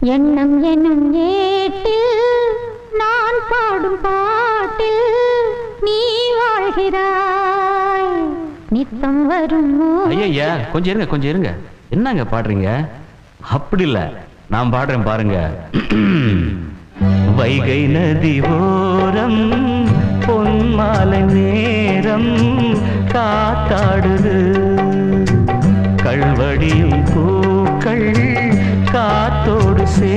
எண்ணம் எனும் ஏட்டில் நான் பாடும் பாட்டில் நீ வாழ்கிறாய் நித்தம் வரும். ஐயா கொஞ்சம் இருங்க கொஞ்சம் இருங்க. என்னங்க பாடுறீங்க? அப்படி இல்ல, நான் பாடுறேன் பாருங்க. வைகை நதி ஓரம் பொன்மாலை நேரம் காத்தாடுது, கல்வடியும் பூக்கள் காத்தோடு சே